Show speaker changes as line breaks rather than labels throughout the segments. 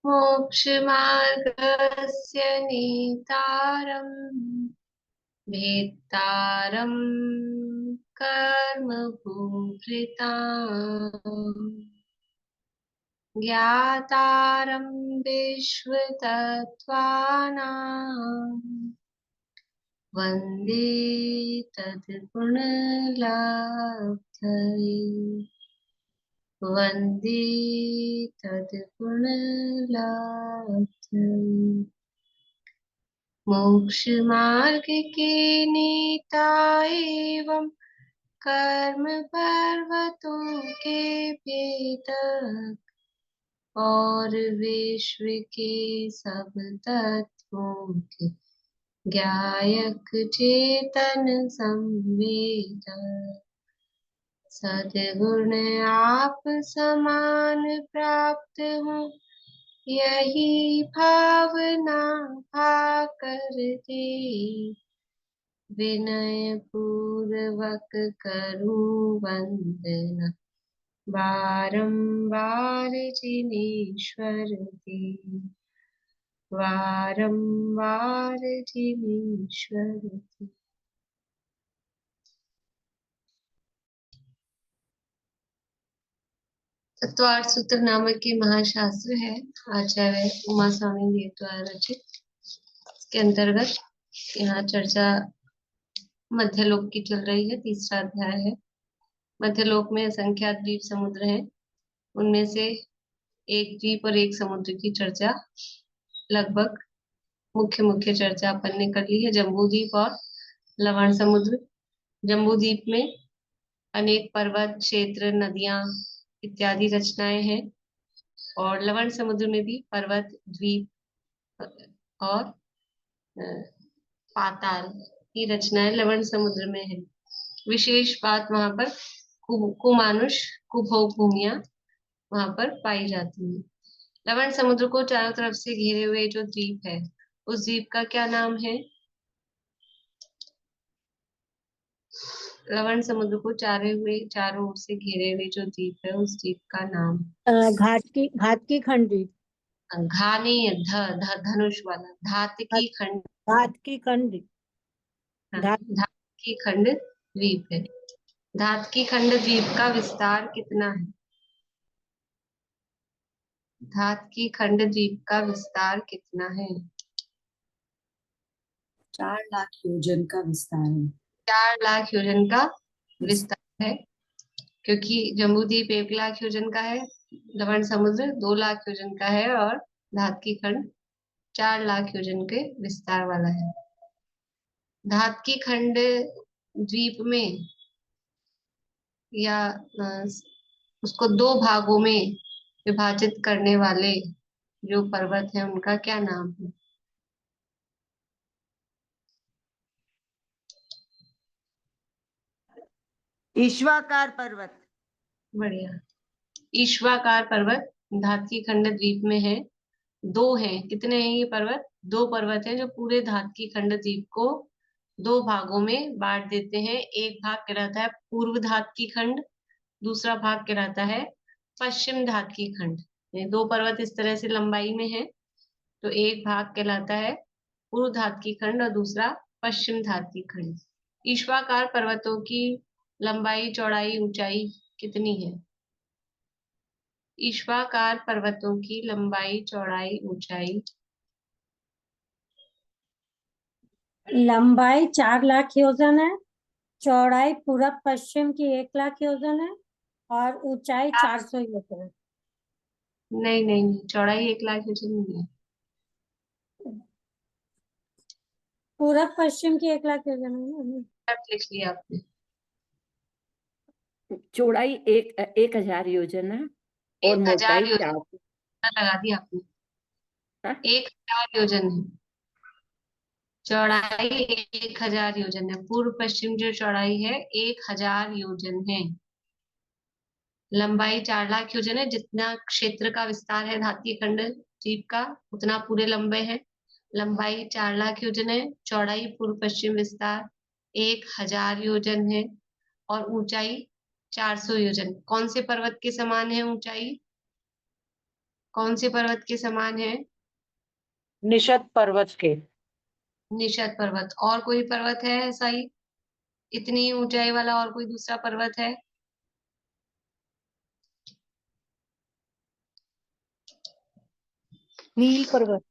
मोक्षमार्गस्य नेतारम् भेत्तारम् कर्म भूभृताम् ज्ञातारम् विश्वतत्त्वानाम् वन्दे तद्गुणलाब्धये वन्दे तद्गुणलाब्धये मोक्षमार्ग के नेता एवं कर्म पर्वतों के भेदक और विश्व के सब तत्वों के ज्ञायक चेतन संवेदक सद्गुण आप समान प्राप्त हो यही भावना भाकर दे विनय पूर्वक करूं वंदना बारंबार जिनेश्वर दे बारंबार जिनेश्वर दे। तत्वार्थ सूत्र नामक के महाशास्त्र है आचार्य उमा स्वामी देव द्वारा रचित। इसके अंतर्गत यहाँ चर्चा मध्यलोक की चल रही है। तीसरा अध्याय है। मध्यलोक में असंख्यात द्वीप समुद्र हैं। उनमें से एक द्वीप और एक समुद्र की चर्चा लगभग मुख्य मुख्य चर्चा अपन ने कर ली है, जम्बू द्वीप और लवण समुद्र। जम्बू द्वीप में अनेक पर्वत क्षेत्र नदियां इत्यादि रचनाएं हैं और लवण समुद्र में भी पर्वत द्वीप और पाताल की रचनाएं लवण समुद्र में है। विशेष बात वहां पर कुमानुष कुभोग भूमियां वहां पर पाई जाती है। लवण समुद्र को चारों तरफ से घेरे हुए जो द्वीप है उस द्वीप का क्या नाम है? लवण समुद्र को चारों ओर से घेरे हुए जो द्वीप है उस द्वीप का नाम
घाट की खंड द्वीप।
घा नहीं है, धनुष वाला धात की खंड।
घाट की खंड द्वीप।
धात की खंड द्वीप है। धात की खंड द्वीप का विस्तार कितना है? धात की खंड द्वीप का विस्तार कितना है?
4 लाख योजन का विस्तार है।
4 लाख योजन का विस्तार है, क्योंकि जम्बू द्वीप 1 लाख योजन का है, लवण समुद्र 2 लाख योजन का है और धात की खंड 4 लाख योजन के विस्तार वाला है। धात की खंड द्वीप में या उसको 2 भागों में विभाजित करने वाले जो पर्वत है उनका क्या नाम है?
ईश्वाकार पर्वत।
बढ़िया। ईश्वाकार पर्वत धात की खंड द्वीप में है। 2 हैं। कितने हैं ये पर्वत? 2 पर्वत हैं जो पूरे धात की खंड द्वीप को 2 भागों में बांट देते हैं। एक भाग कहलाता है पूर्व धात की खंड, दूसरा भाग कहलाता है पश्चिम धात की खंड। ये 2 पर्वत इस तरह से लंबाई में है, तो एक भाग कहलाता है पूर्व धात की खंड और दूसरा पश्चिम धात की खंड। ईश्वाकार पर्वतों की लंबाई चौड़ाई ऊंचाई कितनी है? ईश्वाकार पर्वतों की लंबाई चौड़ाई ऊंचाई।
लंबाई 4 लाख योजन है, चौड़ाई पूरब पश्चिम की 1 लाख योजन है और ऊंचाई 400 योजन है।
नहीं नहीं नहीं, चौड़ाई 1 लाख योजन नहीं है।
पूरब पश्चिम की 1 लाख योजन है।
अब लिख लिया आपने।
चौड़ाई 1000 योजन है और
1000
मोटाई
योजन
400।
लगा दिया आपने।
हाँ?
1000 योजन है चौड़ाई। 1000 योजन है। पूर्व पश्चिम जो चौड़ाई है 1000 योजन है। लंबाई 4 लाख योजन है। जितना क्षेत्र का विस्तार है धात्विय खंड द्वीप का उतना पूरे लंबे है। लंबाई 4 लाख योजन है, चौड़ाई पूर्व पश्चिम विस्तार 1000 योजन है और ऊंचाई 400 योजन। कौन से पर्वत के समान है ऊंचाई? कौन से पर्वत के समान है?
निषद पर्वत के।
निषद पर्वत। और कोई पर्वत है ऐसा ही इतनी ऊंचाई वाला, और कोई दूसरा पर्वत है?
नील पर्वत।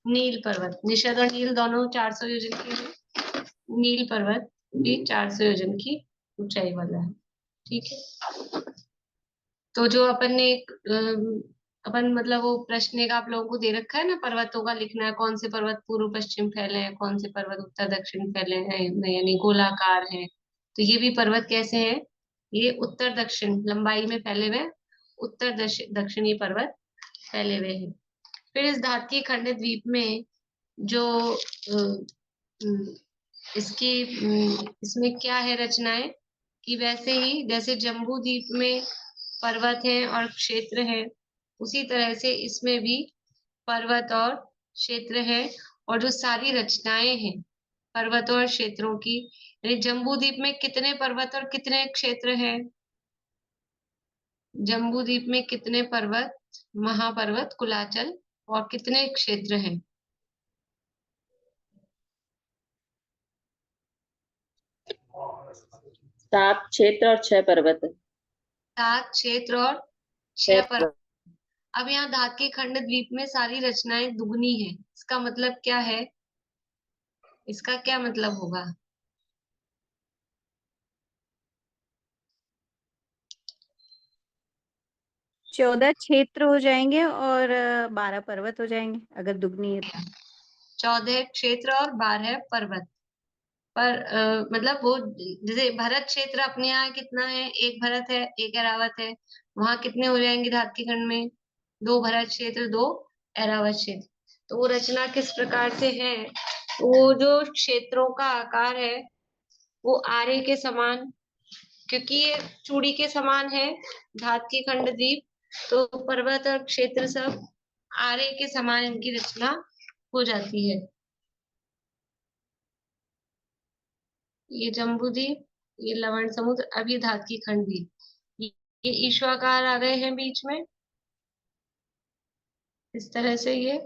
नील पर्वत। निषद और नील दोनों 400 योजन के हैं। नील पर्वत भी 400 योजन की ऊंचाई वाला है। ठीक है। तो जो अपन ने अपन मतलब वो प्रश्न एक आप लोगों को दे रखा है ना, पर्वतों का लिखना है, कौन से पर्वत पूर्व पश्चिम फैले हैं, कौन से पर्वत उत्तर दक्षिण फैले हैं, यानी गोलाकार है। तो ये भी पर्वत कैसे हैं? ये उत्तर दक्षिण लंबाई में फैले हुए हैं, उत्तर दक्षिणी पर्वत फैले हुए हैं। फिर इस धातकीय खंड द्वीप में जो इसमें क्या है रचनाएं, कि वैसे ही जैसे जम्बू द्वीप में पर्वत है और क्षेत्र है, उसी तरह से इसमें भी पर्वत और क्षेत्र है। और जो सारी रचनाएं हैं पर्वतों और क्षेत्रों की, यानी जम्बू द्वीप में कितने पर्वत और कितने क्षेत्र हैं? जम्बू द्वीप में कितने पर्वत, महापर्वत, कुलाचल, और कितने क्षेत्र हैं?
7 क्षेत्र और 6 पर्वत।
7 क्षेत्र और 6 पर्वत। अब यहाँ धातकीय खंड द्वीप में सारी रचनाएं दुगनी है, इसका मतलब क्या है? इसका क्या मतलब होगा?
चौदह क्षेत्र हो जाएंगे और 12 पर्वत हो जाएंगे अगर दुगनी है तो।
14 क्षेत्र और 12 पर्वत। पर मतलब वो जैसे भरत क्षेत्र अपने यहाँ कितना है? एक भरत है, एक ऐरावत है। वहां कितने हो जाएंगे धातकीय खंड में? 2 भरत क्षेत्र, 2 ऐरावत क्षेत्र। तो वो रचना किस प्रकार से है? वो जो क्षेत्रों का आकार है वो आरे के समान, क्योंकि ये चूड़ी के समान है धातकीय खंड द्वीप, तो पर्वत और क्षेत्र सब आरे के समान इनकी रचना हो जाती है। ये जम्बू द्वीप, ये लवण समुद्र, अब ये धातकीय खंड द्वीप, ये ईश्वाकार आ गए हैं बीच में इस तरह से। ये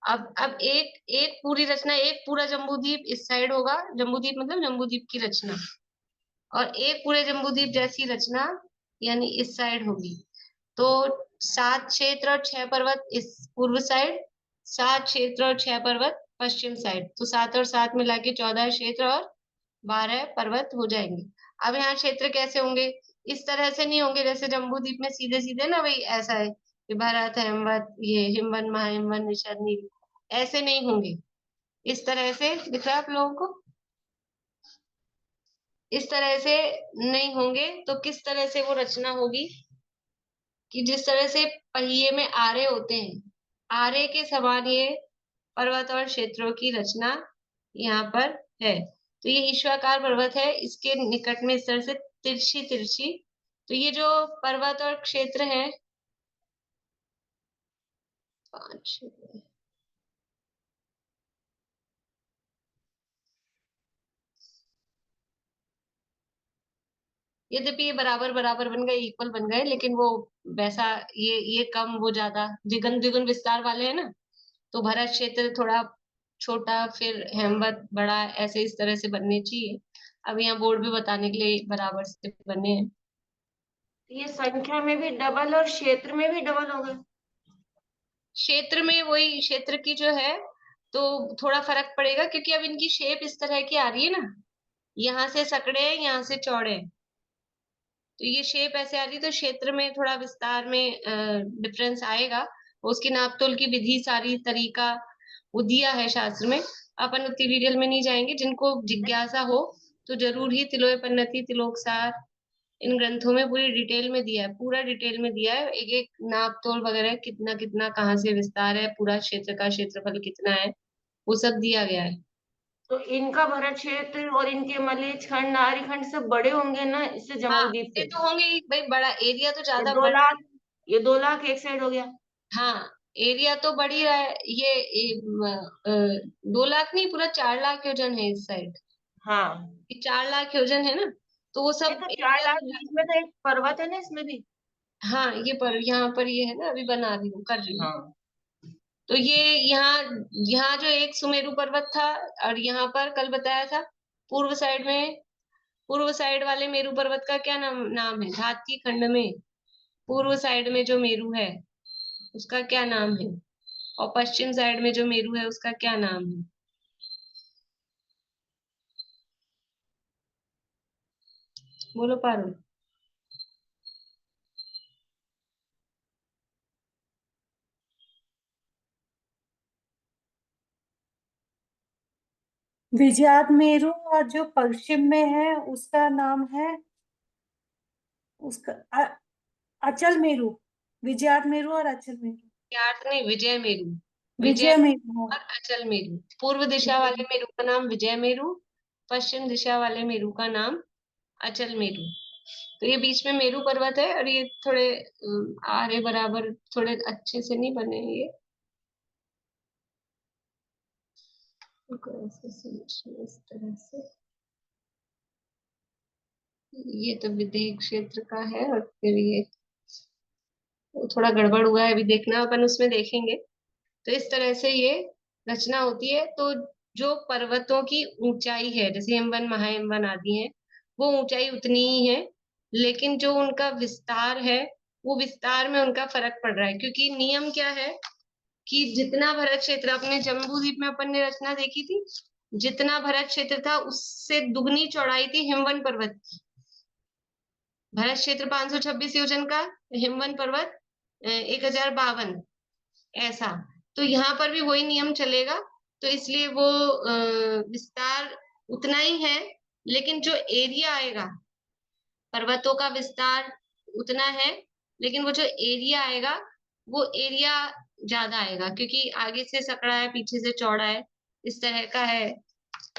अब एक एक पूरी रचना, एक पूरा जम्बू द्वीप इस साइड होगा, जम्बू द्वीप मतलब जम्बू द्वीप की रचना, और एक पूरे जम्बू द्वीप जैसी रचना यानी इस साइड होगी। तो 7 क्षेत्र और 6 पर्वत इस पूर्व साइड, 7 क्षेत्र और 6 पर्वत पश्चिम साइड। तो 7 और 7 मिला के 14 क्षेत्र और 12 पर्वत हो जाएंगे। अब यहाँ क्षेत्र कैसे होंगे? इस तरह से नहीं होंगे जैसे जम्बू द्वीप में सीधे सीधे ना, भाई ऐसा है कि भरत, हेमवत, ये हिमवन, महाहिमवन, निषद, नील, ऐसे नहीं होंगे। इस तरह से दिख रहा है आप लोगों को? इस तरह से नहीं होंगे। तो किस तरह से वो रचना होगी? कि जिस तरह से पहिए में आरे होते हैं, आरे के समान ये पर्वत और क्षेत्रों की रचना यहाँ पर है। तो ये ईश्वाकार पर्वत है, इसके निकट में इस तरह से तिरछी तिरछी। तो ये जो पर्वत और क्षेत्र है, 5, यद्यपि ये बराबर बराबर बन गए, इक्वल बन गए, लेकिन वो वैसा ये कम, वो ज्यादा द्विगुण द्विगुण विस्तार वाले हैं ना। तो भरत क्षेत्र थोड़ा छोटा, फिर हेमवत बड़ा, ऐसे इस तरह से बनने चाहिए। अब यहाँ बोर्ड भी बताने के लिए बराबर से बने हैं। ये संख्या में भी डबल और क्षेत्र में भी डबल होगा। क्षेत्र में वही, क्षेत्र की जो है तो थोड़ा फर्क पड़ेगा, क्योंकि अब इनकी शेप इस तरह की आ रही है ना, यहाँ से सकड़े हैं, यहाँ से चौड़े हैं, तो ये शेप ऐसे आ रही है। तो क्षेत्र में थोड़ा विस्तार में डिफरेंस आएगा। उसकी नापतोल की विधि, सारी तरीका वो दिया है शास्त्र में, अपन उतनी डिटेल में नहीं जाएंगे। जिनको जिज्ञासा हो तो जरूर ही तिलोय पन्नति, तिलोकसार, इन ग्रंथों में पूरी डिटेल में दिया है, पूरा डिटेल में दिया है, एक एक नाप तोल वगैरह, कितना कितना कहाँ से विस्तार है, पूरा क्षेत्र का क्षेत्रफल कितना है, वो सब दिया गया है। तो इनका भरत क्षेत्र और इनके मलेच्छ खंड, आर्य खंड सब बड़े होंगे ना इससे जम्बूद्वीप से। तो होंगे ही भाई, बड़ा एरिया तो ज्यादा
2 लाख, ये 2 लाख एक साइड हो गया।
हाँ, एरिया तो बढ़ ही रहा है। ये 2 लाख नहीं, पूरा 4 लाख योजन है इस साइड।
हाँ,
4 लाख योजन है ना, तो वो सब
ये तो 4 लाख, बीच में तो एक पर्वत है ना इसमें भी।
हाँ ये पर यहाँ पर ये है ना, अभी बना रही हूँ, कर रही हूँ।
हाँ
तो ये यहाँ यहाँ जो एक सुमेरु पर्वत था, और यहाँ पर कल बताया था पूर्व साइड वाले मेरु पर्वत का क्या नाम है? धातकी खंड में पूर्व साइड में जो मेरु है उसका क्या नाम है, और पश्चिम साइड में जो मेरु है उसका क्या नाम है? बोलो पारुल।
विजयात मेरू, और जो पश्चिम में है उसका नाम है उसका अचल मेरू। विजयात मेरू और अचल मेरू।
याद नहीं, विजय मेरु। विजय
विजय मेरू।
और अचल मेरु। पूर्व दिशा वाले मेरु का नाम विजय मेरु, पश्चिम दिशा वाले मेरु का नाम अचल मेरु। तो ये बीच में मेरु पर्वत है, और ये थोड़े आरे बराबर थोड़े अच्छे से नहीं बने हैं ये। इनको ऐसे समझना इस तरह से। ये तो विदेह क्षेत्र का है, और फिर ये थोड़ा गड़बड़ हुआ है, अभी देखना अपन उसमें देखेंगे। तो इस तरह से ये रचना होती है। तो जो पर्वतों की ऊंचाई है, जैसे हिमवन महाहिमवन आदि है, वो ऊंचाई उतनी ही है, लेकिन जो उनका विस्तार है वो विस्तार में उनका फर्क पड़ रहा है। क्योंकि नियम क्या है कि जितना भरत क्षेत्र, अपने जम्बू द्वीप में अपन ने रचना देखी थी, जितना भरत क्षेत्र था उससे दुगनी चौड़ाई थी हिमवन पर्वत की। भरत क्षेत्र 526 योजन का, हिमवन पर्वत 1052, ऐसा। तो यहाँ पर भी वही नियम चलेगा। तो इसलिए वो विस्तार उतना ही है, लेकिन जो एरिया आएगा, पर्वतों का विस्तार उतना है, लेकिन वो जो एरिया आएगा वो एरिया ज्यादा आएगा, क्योंकि आगे से सकड़ा है, पीछे से चौड़ा है, इस तरह का है।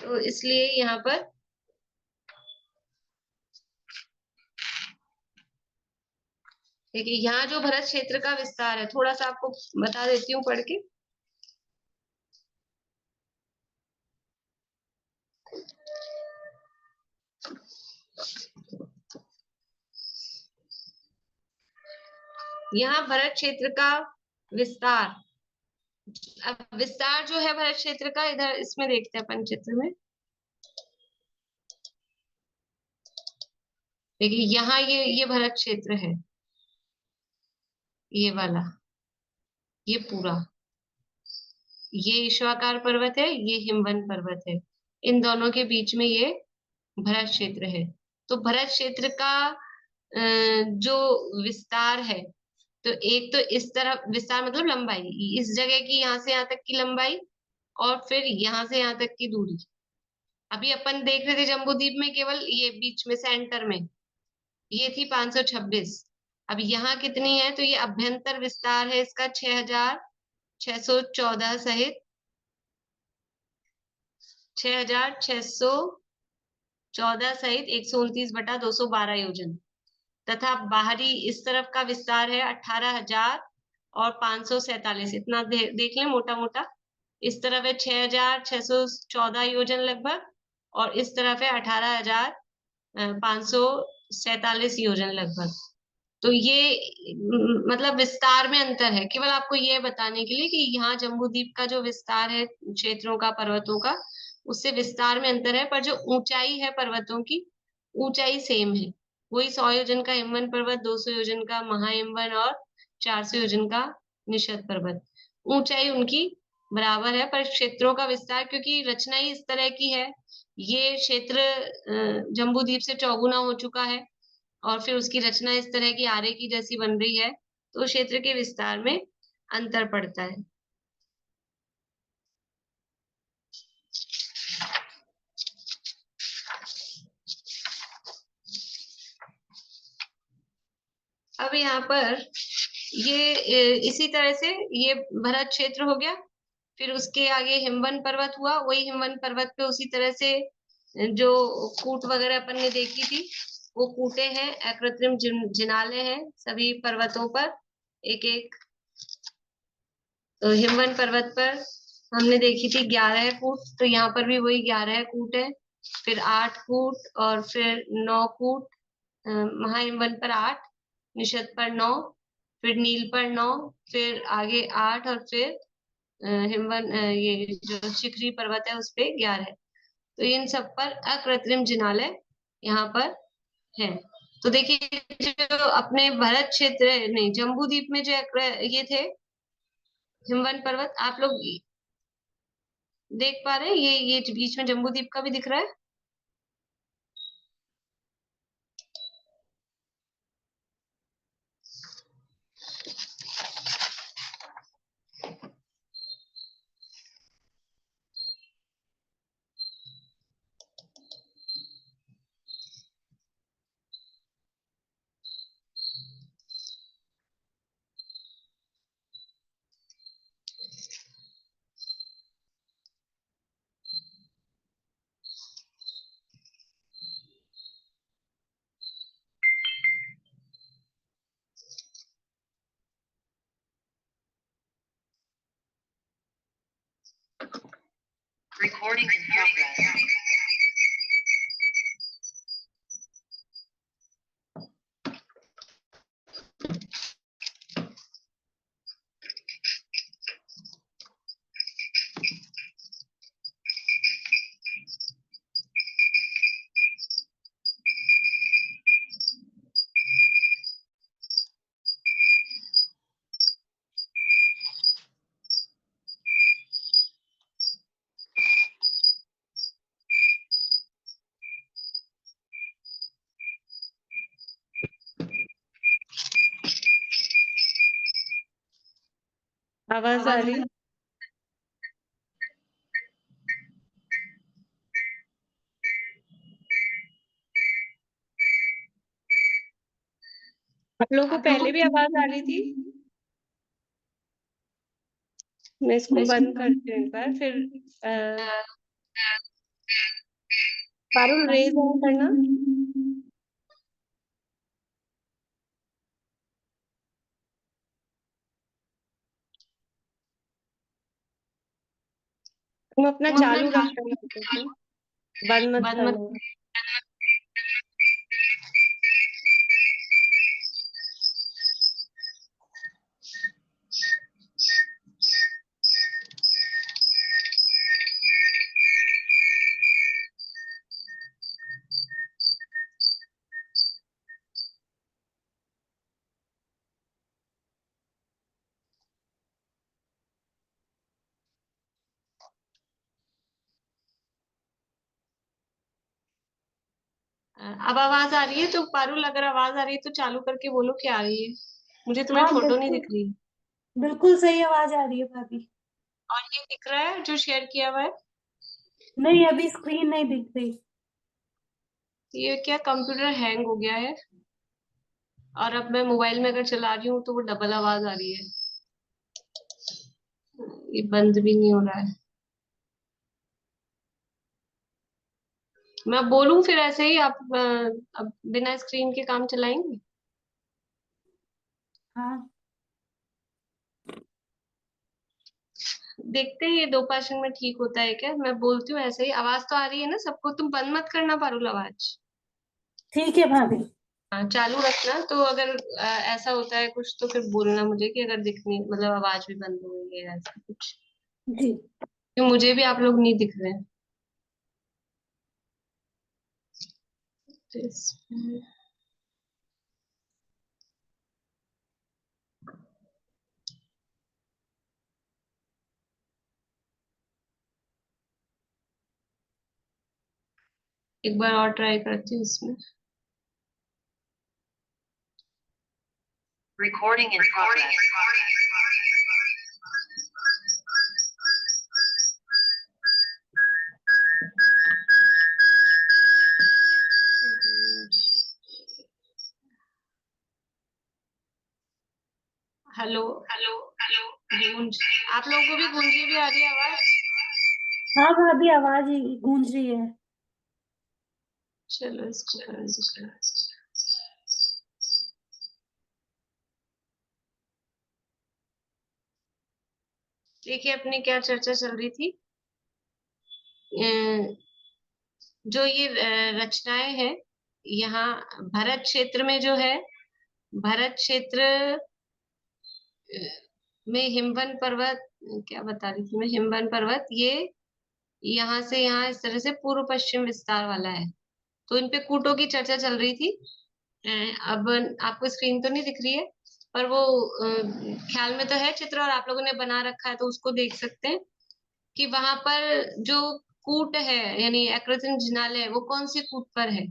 तो इसलिए यहाँ पर देखिए, यहाँ जो भरत क्षेत्र का विस्तार है, थोड़ा सा आपको बता देती हूँ पढ़ के। यहाँ भरत क्षेत्र का विस्तार, अब विस्तार जो है भरत क्षेत्र का, इधर इसमें देखते हैं अपन चित्र में। देखिए यहाँ ये भरत क्षेत्र है, ये वाला, ये पूरा, ये ईश्वाकार पर्वत है, ये हिमवन पर्वत है, इन दोनों के बीच में ये भरत क्षेत्र है। तो भरत क्षेत्र का जो विस्तार है, तो एक तो इस तरफ विस्तार मतलब लंबाई, इस जगह की यहाँ से यहाँ तक की लंबाई, और फिर यहाँ से यहाँ तक की दूरी। अभी अपन देख रहे थे जम्बूद्वीप में केवल ये बीच में सेंटर में ये थी 526। अब यहाँ कितनी है? तो ये अभ्यंतर विस्तार है इसका 6614 सहित 6614 सहित 129/212 योजन, तथा बाहरी इस तरफ का विस्तार है 18,547। इतना देख लें मोटा मोटा। इस तरफ है 6,614 योजन लगभग, और इस तरफ है 18,547 योजन लगभग। तो ये मतलब विस्तार में अंतर है। केवल आपको ये बताने के लिए कि यहाँ जम्बूद्वीप का जो विस्तार है क्षेत्रों का, पर्वतों का, उससे विस्तार में अंतर है, पर जो ऊंचाई है पर्वतों की, ऊंचाई सेम है। वही 100 योजन का हिमवन पर्वत, 200 योजन का महाहिमवन, और 400 योजन का निषद पर्वत, ऊंचाई उनकी बराबर है। पर क्षेत्रों का विस्तार, क्योंकि रचना ही इस तरह की है, ये क्षेत्र जम्बूद्वीप से चौगुना हो चुका है, और फिर उसकी रचना इस तरह की आरे की जैसी बन रही है, तो क्षेत्र के विस्तार में अंतर पड़ता है। अब यहाँ पर ये इसी तरह से ये भरत क्षेत्र हो गया। फिर उसके आगे हिमवन पर्वत हुआ, वही हिमवन पर्वत पे उसी तरह से जो कूट वगैरह अपन ने देखी थी, वो कूटे हैं, अकृत्रिम जिनाले हैं सभी पर्वतों पर एक एक। तो हिमवन पर्वत पर हमने देखी थी 11 कूट, तो यहाँ पर भी वही 11 कूट है। फिर 8 कूट, और फिर 9 कूट, महाहिमवन पर 8, निषद पर 9, फिर नील पर 9, फिर आगे 8 और फिर ये जो शिखरी पर्वत है उस पे 11। तो इन सब पर अकृत्रिम जिनालय यहाँ पर है। तो देखिए जो अपने भरत क्षेत्र नहीं, जम्बू द्वीप में जो ये थे हिमवंत पर्वत, आप लोग देख पा रहे हैं? ये बीच में जम्बू द्वीप का भी दिख रहा है।
Recording in progress.
आवाज आ रही है? आप लोगों को पहले भी आवाज आ रही थी? मैं इसको बंद करती हूँ एक बार, फिर पारुल रेज ऑन करना। तुम अपना चालू रखना, बंद मत करना।
अब आवाज आ रही है? तो पारुल अगर आवाज आ रही है तो चालू करके बोलो कि आ रही है। मुझे तुम्हारी
हाँ,
फोटो नहीं
बिल्कुल
दिख रही।
बिल्कुल सही आवाज आ रही है भाभी।
और ये दिख रहा है जो शेयर किया हुआ है?
नहीं, अभी स्क्रीन नहीं दिख रही।
ये क्या कंप्यूटर हैंग हो गया है? और अब मैं मोबाइल में अगर चला रही हूँ तो वो डबल आवाज आ रही है। ये बंद भी नहीं हो रहा है। मैं बोलूं फिर ऐसे ही आप अब बिना स्क्रीन के काम चलाएंगे?
हाँ,
देखते हैं ये 2% में ठीक होता है क्या। मैं बोलती हूँ ऐसे ही। आवाज तो आ रही है ना सबको? तुम बंद मत करना पारुल आवाज।
ठीक है भाभी।
हाँ, चालू रखना। तो अगर ऐसा होता है कुछ तो फिर बोलना मुझे कि अगर दिखनी मतलब आवाज भी बंद हो गई है ऐसा कुछ।
जी।
क्योंकि मुझे भी आप लोग नहीं दिख रहे हैं। तो इसमें एक बार और ट्राई करती हूँ इसमें।
Recording in progress.
Hello hello hello. गूंज, आप लोगों को भी गूंजी भी आ रही है आवाज?
हाँ भाभी, आवाज ही गूंज रही है।
चलो इसको बंद करो। देखिए अपनी क्या चर्चा चल रही थी। जो ये रचनाएं हैं यहाँ भरत क्षेत्र में जो है भरत क्षेत्र में हिमवन पर्वत, क्या बता रही थी मैं, हिमवन पर्वत ये यहाँ से यहाँ इस तरह से पूर्व पश्चिम विस्तार वाला है। तो इन पे कूटों की चर्चा चल रही थी। अब आपको स्क्रीन तो नहीं दिख रही है, पर वो ख्याल में तो है चित्र, और आप लोगों ने बना रखा है तो उसको देख सकते हैं कि वहां पर जो कूट है यानी अकृत्रिम जिनालय है, वो कौन सी कूट पर है।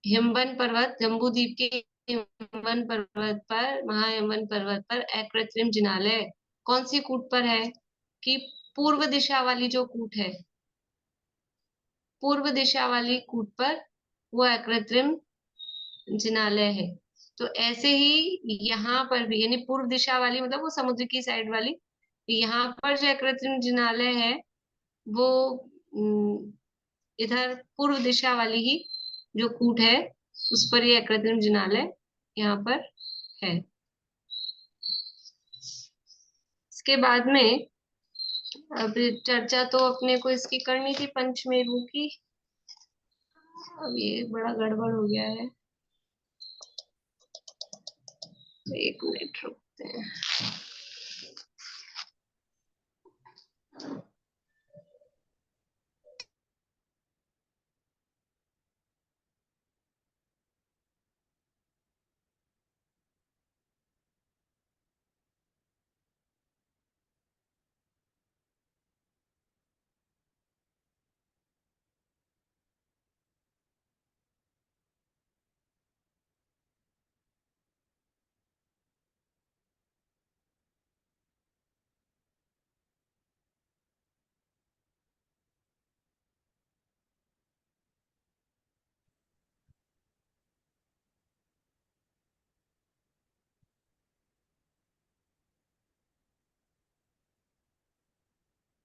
हिमवन पर्वत, जम्बू द्वीप के हिमवन पर्वत पर, महाहिमवन पर्वत पर अकृत्रिम जिनालय कौन सी कूट पर है, कि पूर्व दिशा वाली जो कूट है, पूर्व दिशा वाली कूट पर वो अकृत्रिम जिनालय है। तो ऐसे ही यहाँ पर भी, यानी पूर्व दिशा वाली मतलब वो समुद्र की साइड वाली, यहाँ पर जो कृत्रिम जिनालय है वो इधर पूर्व दिशा वाली ही जो कूट है उस पर ये कृत्रिम जिनालय यहाँ पर है। इसके बाद में अब चर्चा तो अपने को इसकी करनी थी पंचमेरु की। अब ये बड़ा गड़बड़ हो गया है, तो 1 मिनट रुकते हैं।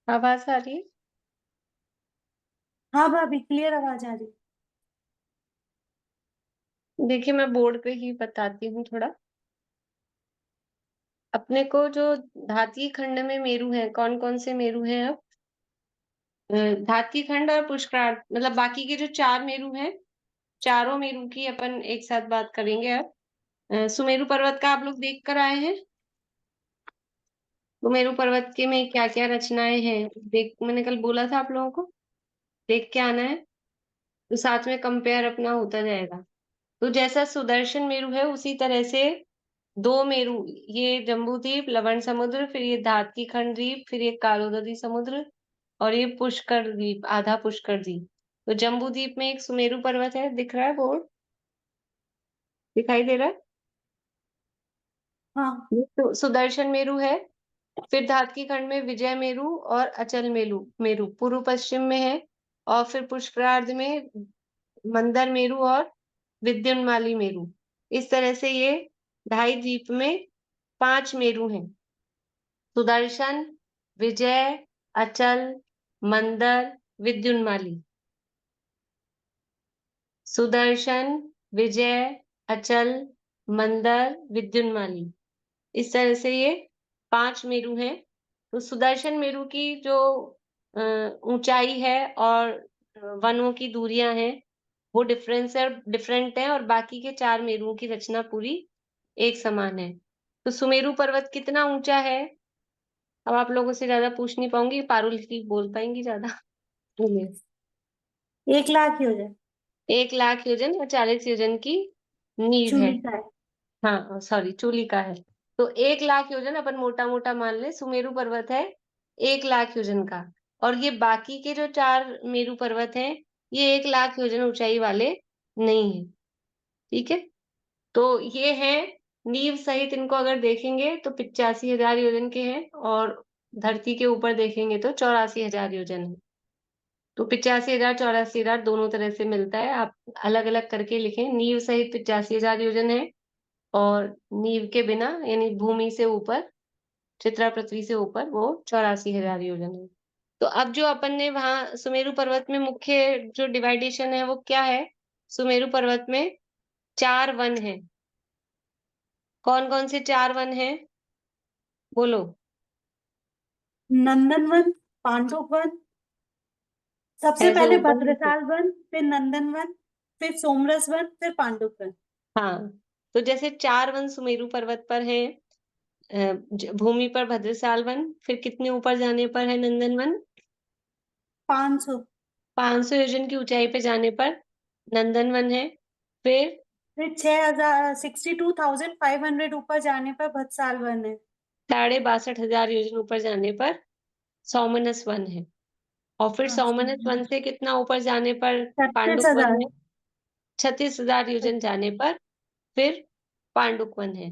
आवाज आ रही है?
हाँ भाभी, क्लियर आवाज आ रही।
देखिए मैं बोर्ड पे ही बताती हूँ थोड़ा। अपने को जो धाती खंड में मेरु है, कौन कौन से मेरु हैं अब? धाती खंड और पुष्करार्थ, मतलब बाकी के जो 4 मेरु हैं, चारों मेरु की अपन एक साथ बात करेंगे अब। सुमेरु पर्वत का आप लोग देख कर आए हैं? सुमेरु पर्वत के में क्या क्या रचनाएं हैं, देख, मैंने कल बोला था आप लोगों को देख के आना है, तो साथ में कंपेयर अपना होता जाएगा। तो जैसा सुदर्शन मेरु है उसी तरह से 2 मेरु, ये जम्बू द्वीप, लवण समुद्र, फिर ये धातकी खंड द्वीप, फिर ये कालोदरी समुद्र, और ये पुष्कर द्वीप, आधा पुष्कर द्वीप। तो जम्बू द्वीप में एक सुमेरु पर्वत है, दिख रहा है बोर्ड, दिखाई दे रहा है?
हाँ,
ये तो सुदर्शन मेरु है। फिर धातकी खंड में विजय मेरु और अचल मेरु मेरु पूर्व पश्चिम में है। और फिर पुष्करार्ध में मंदर मेरु और विद्युन्माली मेरु। इस तरह से ये ढाई द्वीप में 5 मेरु हैं। सुदर्शन, विजय, अचल, मंदर, विद्युन्माली। सुदर्शन, विजय, अचल, मंदर, विद्युन्माली, इस तरह से ये 5 मेरु हैं। तो सुदर्शन मेरु की जो ऊंचाई है और वनों की दूरियां हैं वो डिफरेंट है, और बाकी के 4 मेरुओं की रचना पूरी एक समान है। तो सुमेरु पर्वत कितना ऊंचा है? अब आप लोगों से ज्यादा पूछ नहीं पाऊंगी, पारुल ही बोल पाएंगी ज्यादा।
1 लाख ही हो जाए।
1 लाख योजन या 40 योजन की नींव है।
चूली का है।
हाँ सॉरी, चूली का है। तो 1 लाख योजन अपन मोटा मोटा मान ले, सुमेरु पर्वत है 1 लाख योजन का। और ये बाकी के जो 4 मेरु पर्वत हैं ये 1 लाख योजन ऊंचाई वाले नहीं है। ठीक है, तो ये है नींव सहित, इनको अगर देखेंगे तो 85,000 योजन के हैं, और धरती के ऊपर देखेंगे तो 84,000 योजन है। तो 85,000 84,000 दोनों तरह से मिलता है, आप अलग अलग करके लिखें। नींव सहित 85,000 योजन है, और नींव के बिना यानी भूमि से ऊपर, चित्रा पृथ्वी से ऊपर, वो 84,000 योजन है। तो अब जो अपन ने वहां सुमेरु पर्वत में मुख्य जो डिवाइडेशन है वो क्या है? सुमेरु पर्वत में 4 वन है। कौन कौन से 4 वन है बोलो?
नंदनवन, पांडुवन, सबसे
ऐसे
पहले
ऊपर नीचे।
भद्रकाल वन, फिर नंदनवन, फिर सोमरस वन, फिर पांडुवन।
हाँ, तो जैसे 4 वन सुमेरु पर्वत पर हैं, भूमि पर भद्रसाल वन, फिर कितने ऊपर जाने पर है नंदनवन?
500।
500 योजन की ऊंचाई पे जाने पर नंदनवन है। फिर
फिर 62,500 ऊपर जाने पर भत्साल वन है।
62,500 योजन ऊपर जाने पर सौमनस वन है। और फिर सौमनस वन से कितना ऊपर जाने पर पांडुप वन
36,000।
है? 36,000 योजन जाने पर फिर पांडुप वन है।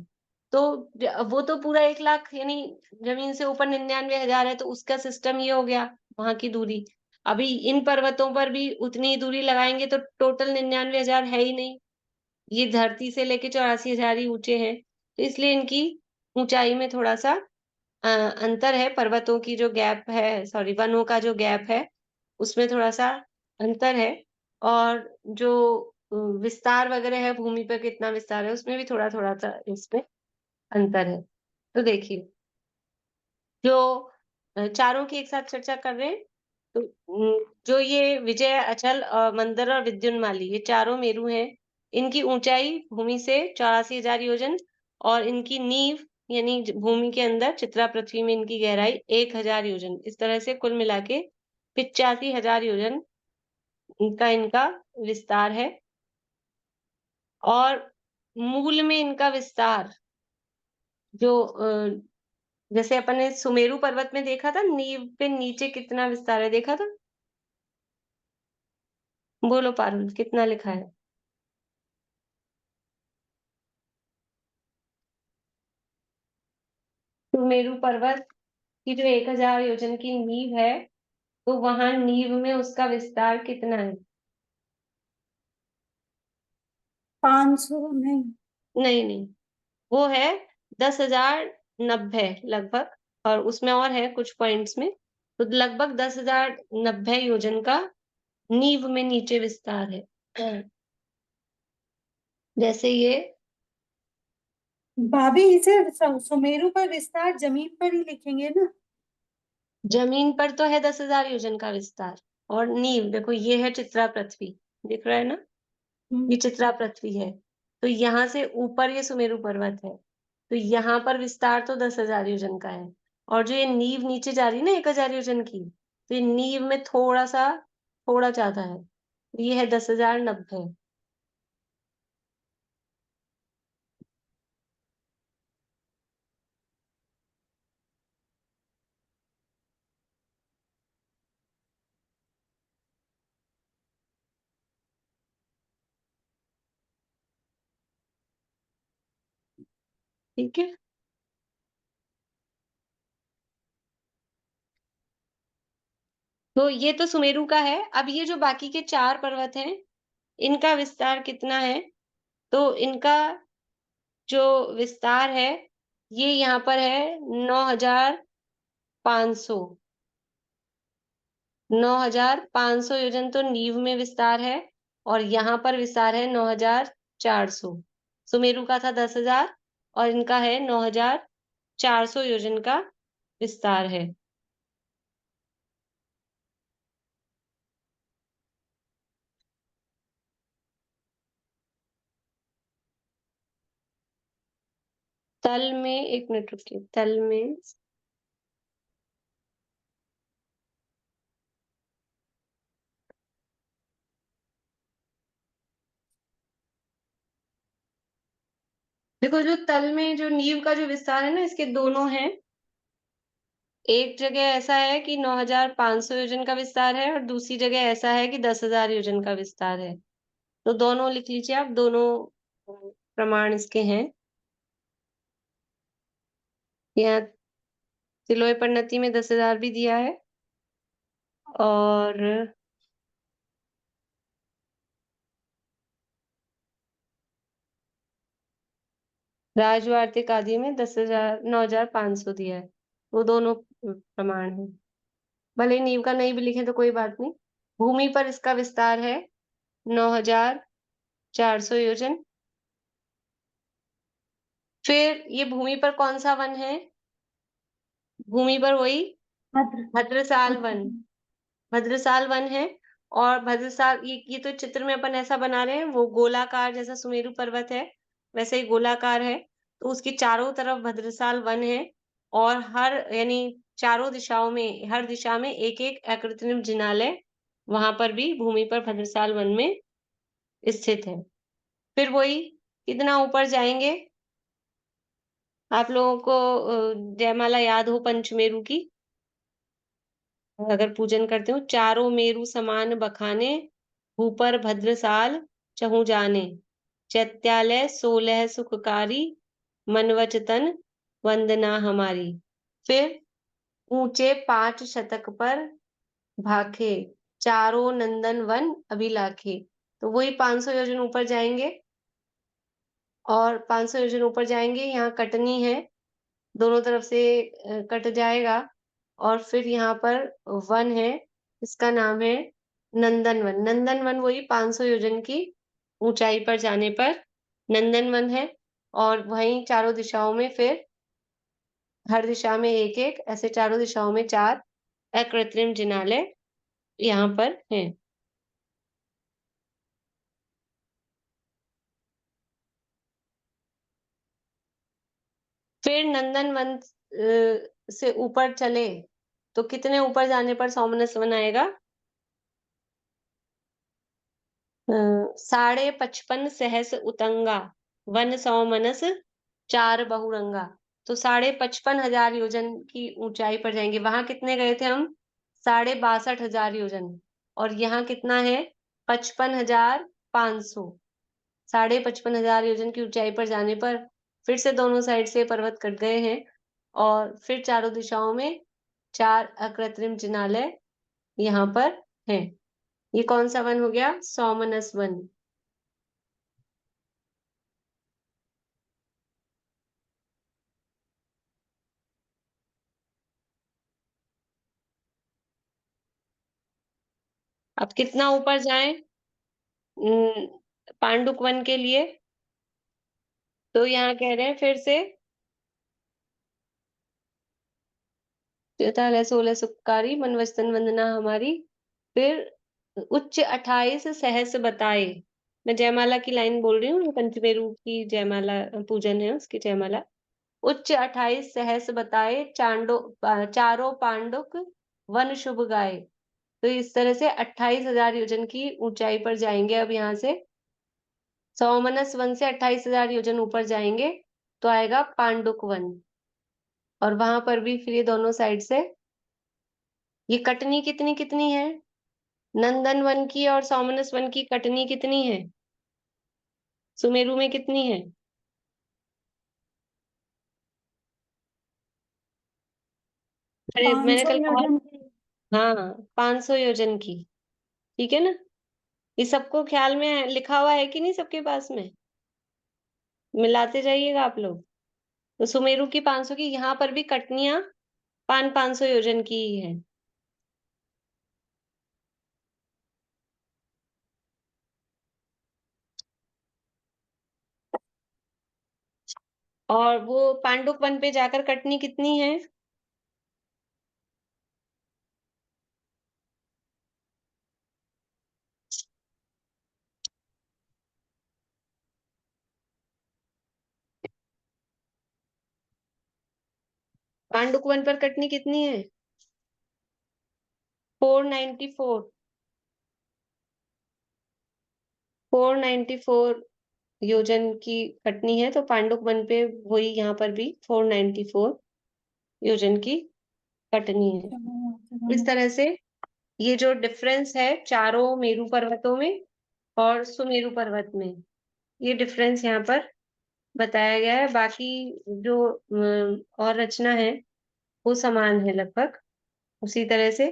तो वो तो पूरा 1 लाख, यानी जमीन से ऊपर 99,000 है, तो उसका सिस्टम ये हो गया वहां की दूरी। अभी इन पर्वतों पर भी उतनी ही दूरी लगाएंगे तो टोटल 99,000 है ही नहीं। ये धरती से लेके 84,000 ही ऊंचे हैं, तो इसलिए इनकी ऊंचाई में थोड़ा सा अंतर है। पर्वतों की जो गैप है, सॉरी, वनों का जो गैप है, उसमें थोड़ा सा अंतर है। और जो विस्तार वगैरह है, भूमि पर कितना विस्तार है, उसमें भी थोड़ा थोड़ा सा इसमें अंतर है। तो देखिए, जो चारों की एक साथ चर्चा कर रहे हैं, तो जो ये विजय, अचल, मंदर और विद्युन्माली, ये चारों मेरु हैं। इनकी ऊंचाई भूमि से 84,000 योजन, और इनकी नींव यानी भूमि के अंदर चित्रा पृथ्वी में इनकी गहराई 1,000 योजन। इस तरह से कुल मिला के 85,000 योजन इनका इनका विस्तार है। और मूल में इनका विस्तार जो जैसे अपन ने सुमेरु पर्वत में देखा था, नींव पे नीचे कितना विस्तार है, देखा था? बोलो पारुल, कितना लिखा है? सुमेरु पर्वत की जो 1,000 योजन की नींव है, तो वहां नींव में उसका विस्तार कितना है?
500 नहीं।
नहीं नहीं, वो है 10,090 लगभग, और उसमें और है कुछ पॉइंट्स में, तो लगभग 10,090 योजन का नींव में नीचे विस्तार है। जैसे ये
भाभी इसे सुमेरु पर विस्तार जमीन पर ही लिखेंगे ना?
जमीन पर तो है 10,000 योजन का विस्तार, और नींव देखो, ये है चित्रा पृथ्वी, दिख रहा है ना? ये चित्रा पृथ्वी है, तो यहाँ से ऊपर ये सुमेरु पर्वत है, तो यहाँ पर विस्तार तो 10,000 योजन का है। और जो ये नींव नीचे जा रही है ना 1,000 योजन की, तो ये नींव में थोड़ा ज्यादा है, तो ये है 10,090। ठीक है, तो ये तो सुमेरु का है। अब ये जो बाकी के 4 पर्वत हैं, इनका विस्तार कितना है? तो इनका जो विस्तार है, ये यहाँ पर है 9,500। 9,500 योजन तो नींव में विस्तार है, और यहाँ पर विस्तार है 9,400। सुमेरु का था 10,000, और इनका है 9,400 योजन का विस्तार है। तल में, एक मिनट रुकिए, तल में देखो, जो तल में जो नींव का जो विस्तार है ना, इसके दोनों हैं। एक जगह ऐसा है कि 9,500 योजन का विस्तार है, और दूसरी जगह ऐसा है कि 10,000 योजन का विस्तार है। तो दोनों लिख लीजिए आप, दोनों प्रमाण इसके हैं। यहाँ तिलोय परिणति में 10,000 भी दिया है, और राजवार्तिक आदि में 10,000, 9,500 दिया है। वो दोनों प्रमाण है। भले ही नींव का नहीं भी लिखे तो कोई बात नहीं। भूमि पर इसका विस्तार है 9,400 योजन। फिर ये भूमि पर कौन सा वन है? भूमि पर वही
भद्र।
भद्रसाल वन। भद्रसाल वन है, और भद्रसाल ये तो चित्र में अपन ऐसा बना रहे हैं, वो गोलाकार जैसा सुमेरु पर्वत है, वैसे ही गोलाकार है। तो उसकी चारों तरफ भद्रसाल वन है और हर यानी चारों दिशाओं में, हर दिशा में एक-एक अकृत्रिम जिनालय वहां पर भी भूमि पर भद्रसाल वन में स्थित है। फिर वही कितना ऊपर जाएंगे, आप लोगों को जयमाला याद हो पंचमेरु की, अगर पूजन करते हो, चारों मेरु समान बखाने, ऊपर भद्रसाल चहु जाने, चैत्यालय 16 सुखकारी, मनवच तन वंदना हमारी। फिर ऊंचे 5 शतक पर भाखे, चारों नंदन वन अभिलाखे। तो वही 500 योजन ऊपर जाएंगे और 500 योजन ऊपर जाएंगे, यहाँ कटनी है, दोनों तरफ से कट जाएगा और फिर यहाँ पर वन है, इसका नाम है नंदन वन। नंदन वन वही 500 योजन की ऊंचाई पर जाने पर नंदन वन है और वहीं चारों दिशाओं में फिर हर दिशा में एक-एक, ऐसे चारों दिशाओं में 4 अकृत्रिम जिनालय यहाँ पर हैं। फिर नंदन वन से ऊपर चले तो कितने ऊपर जाने पर सोमनस वन आएगा? 55.5 सहस उतंगा, वन सौमनस 4 बहुरंगा। तो 55,500 योजन की ऊंचाई पर जाएंगे। वहां कितने गए थे हम? 62,500 योजन। और यहाँ कितना है? 55,500। 55,500 योजन की ऊंचाई पर जाने पर फिर से दोनों साइड से पर्वत कट गए हैं और फिर चारों दिशाओं में 4 अकृत्रिम जिनालय यहाँ पर हैं। ये कौन सा वन हो गया? सोमनस वन। अब कितना ऊपर जाएं पांडुक वन के लिए? तो यहाँ कह रहे हैं फिर से 16 सुखकारी, मन वचन वंदना हमारी। फिर उच्च 28 सहस बताए। मैं जयमाला की लाइन बोल रही हूँ, पंचमेरु की जयमाला पूजन है उसकी जयमाला। उच्च 28 सहस बताए, चारों पांडुक वन शुभ गाए। तो इस तरह से 28,000 योजन की ऊंचाई पर जाएंगे। अब यहाँ से सोमनस वन से 28,000 योजन ऊपर जाएंगे तो आएगा पांडुक वन और वहां पर भी फिर ये दोनों साइड से ये कटनी कितनी कितनी है? नंदन वन की और सोमनस वन की कटनी कितनी है? सुमेरु में कितनी है? अरे मैंने
500
कल कहा,
योजन की।
हाँ 500 योजन की। ठीक है ना? ये सबको ख्याल में लिखा हुआ है कि नहीं सबके पास में? मिलाते जाइएगा आप लोग। तो सुमेरु की 500 की, यहाँ पर भी कटनियां 500 योजन की ही है। और वो पांडुक वन पे जाकर कटनी कितनी है? पांडुक वन पर कटनी कितनी है? 494। 494 योजन की कटनी है। तो पांडुक वन पे वही यहाँ पर भी 494 योजन की कटनी है। इस तरह से ये जो डिफरेंस है चारों मेरु पर्वतों में और सुमेरु पर्वत में, ये डिफरेंस यहाँ पर बताया गया है। बाकी जो और रचना है वो समान है लगभग उसी तरह से।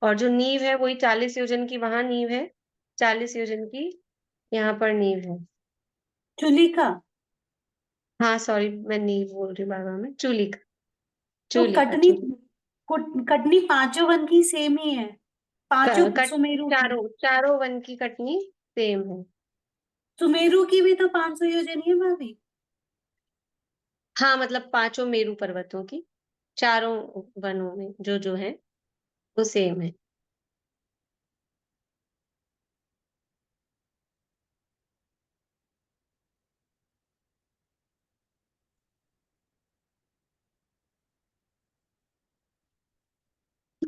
और जो नींव है वही 40 योजन की वहां नींव है, 40 योजन की यहाँ पर नींव है।
चुली का।
हाँ सॉरी, मैं नींव बोल रही हूँ बार बार में, चूली का।
तो
चूली का
कटनी
चूली
कटनी पांचों वन की सेम ही है, पांचों
कट
सुमेरु की।
चारों वन की कटनी सेम है।
सुमेरु की भी तो 500 योजन ही है भाभी।
हाँ मतलब 5 मेरु पर्वतों की चारों वनों में जो जो है वो सेम है।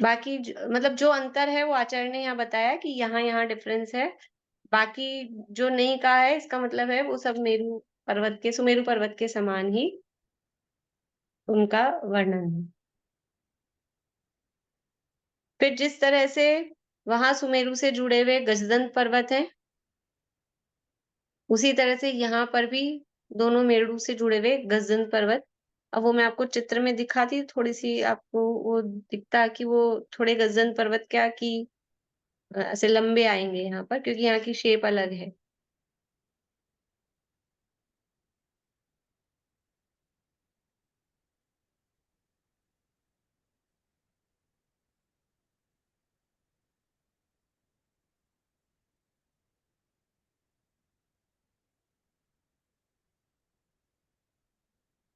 बाकी मतलब जो अंतर है वो आचार्य ने यहाँ बताया कि यहाँ यहाँ डिफरेंस है। बाकी जो नहीं कहा है इसका मतलब है वो सब सुमेरु पर्वत के समान ही उनका वर्णन है। फिर जिस तरह से वहां सुमेरु से जुड़े हुए गजदंत पर्वत हैं, उसी तरह से यहाँ पर भी दोनों मेरु से जुड़े हुए गजदंत पर्वत। अब वो मैं आपको चित्र में दिखाती, थोड़ी सी आपको वो दिखता कि वो थोड़े गजदंत पर्वत क्या कि ऐसे लंबे आएंगे यहाँ पर, क्योंकि यहाँ की शेप अलग है।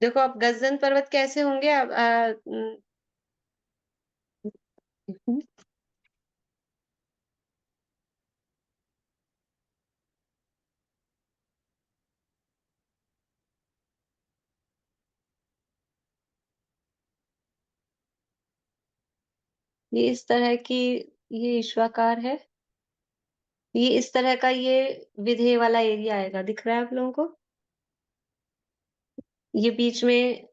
देखो अब गजदंत पर्वत कैसे होंगे अब ये इस तरह की, ये ईश्वाकार है। ये इस तरह का ये विधेय वाला एरिया आएगा, दिख रहा है आप लोगों को? ये बीच में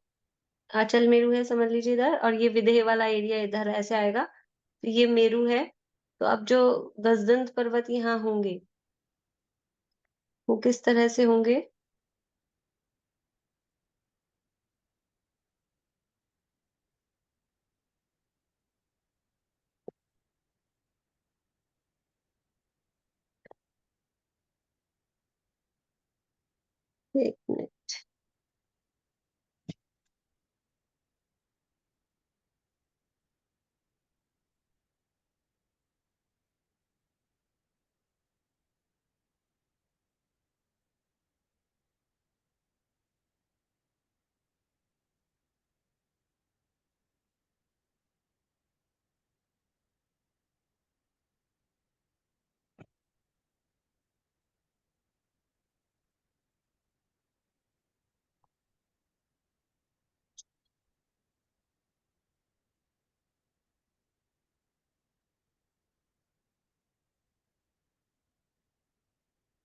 आंचल मेरु है समझ लीजिए इधर, और ये विदेह वाला एरिया इधर ऐसे आएगा। तो ये मेरु है। तो अब जो गजदंत पर्वत यहाँ होंगे वो किस तरह से होंगे? एक मिनट।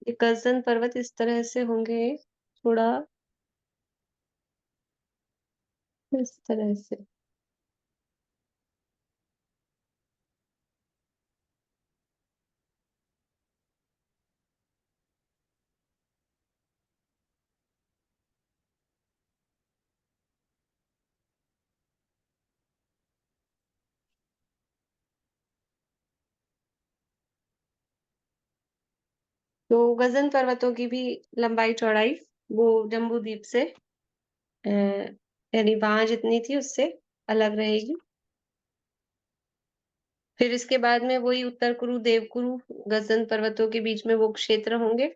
ये गजदंत पर्वत इस तरह से होंगे, थोड़ा इस तरह से। तो गजदंत पर्वतों की भी लंबाई चौड़ाई वो जम्बू द्वीप से यानी वहां जितनी थी उससे अलग रहेगी। फिर इसके बाद में वही उत्तर कुरु देवकुरु गजदंत पर्वतों के बीच में वो क्षेत्र होंगे,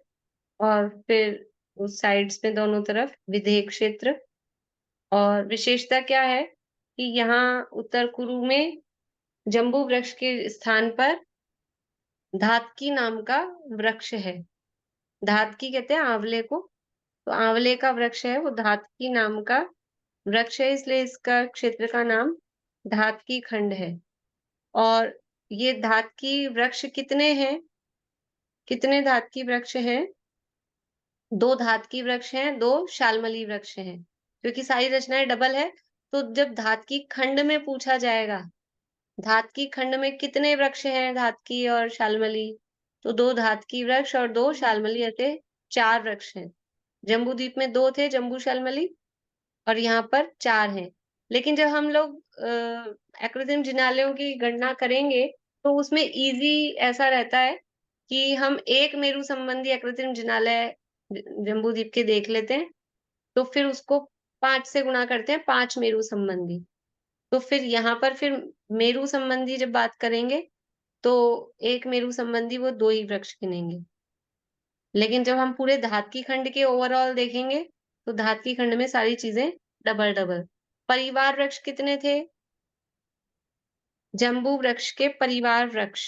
और फिर उस साइड्स में दोनों तरफ विदेह क्षेत्र। और विशेषता क्या है कि यहाँ उत्तर कुरु में जम्बू वृक्ष के स्थान पर धातकी नाम का वृक्ष है। धातकी कहते हैं आंवले को। तो आंवले का वृक्ष है वो, धातकी नाम का वृक्ष है, इसलिए इसका क्षेत्र का नाम धातकी खंड है। और ये धातकी वृक्ष कितने हैं? कितने धातकी वृक्ष हैं? 2 धातकी वृक्ष हैं, 2 शाल्मली वृक्ष हैं, क्योंकि सारी रचनाएं डबल है। तो जब धातकी खंड में पूछा जाएगा, धातकी खंड में कितने वृक्ष हैं धातकी और शाल्मली, तो 2 धातकी वृक्ष और 2 शाल्मली, ऐसे 4 वृक्ष हैं। जम्बू द्वीप में 2 थे जम्बू शाल्मली, और यहाँ पर 4 हैं। लेकिन जब हम लोग अकृत्रिम जिनालयों की गणना करेंगे तो उसमें इजी ऐसा रहता है कि हम एक मेरु संबंधी अकृत्रिम जिनालय जम्बू द्वीप के देख लेते हैं, तो फिर उसको 5 से गुणा करते हैं, 5 मेरु संबंधी। तो फिर यहाँ पर फिर मेरु संबंधी जब बात करेंगे तो एक मेरु संबंधी वो 2 ही वृक्ष गिनेंगे। लेकिन जब हम पूरे धातकी खंड के ओवरऑल देखेंगे तो धातकी खंड में सारी चीजें डबल डबल। परिवार वृक्ष कितने थे? जम्बू वृक्ष के परिवार वृक्ष